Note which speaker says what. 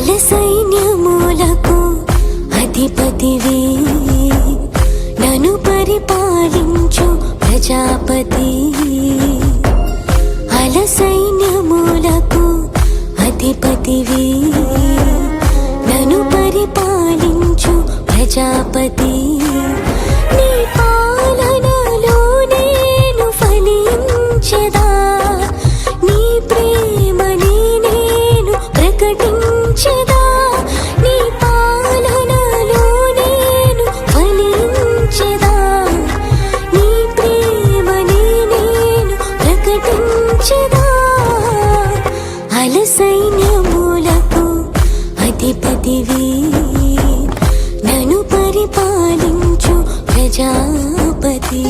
Speaker 1: అల సైన్యములకు అధిపతివి నన్ను పరిపాలించు ప్రజాపతి అల సైన్యములకు అధిపతివి నన్ను పరిపాలించు ప్రజాపతి నీ పాలనలో నేను ఫలించెదా నీ ప్రేమని నేను ప్రకటించెదా నీ పాలనలో నేను ఫలించెదా నీ ప్రేమని నేను ప్రకటించెదా అల సైన్యములకు అధిపతివి నన్ను పరిపాలించు ప్రజాపతి।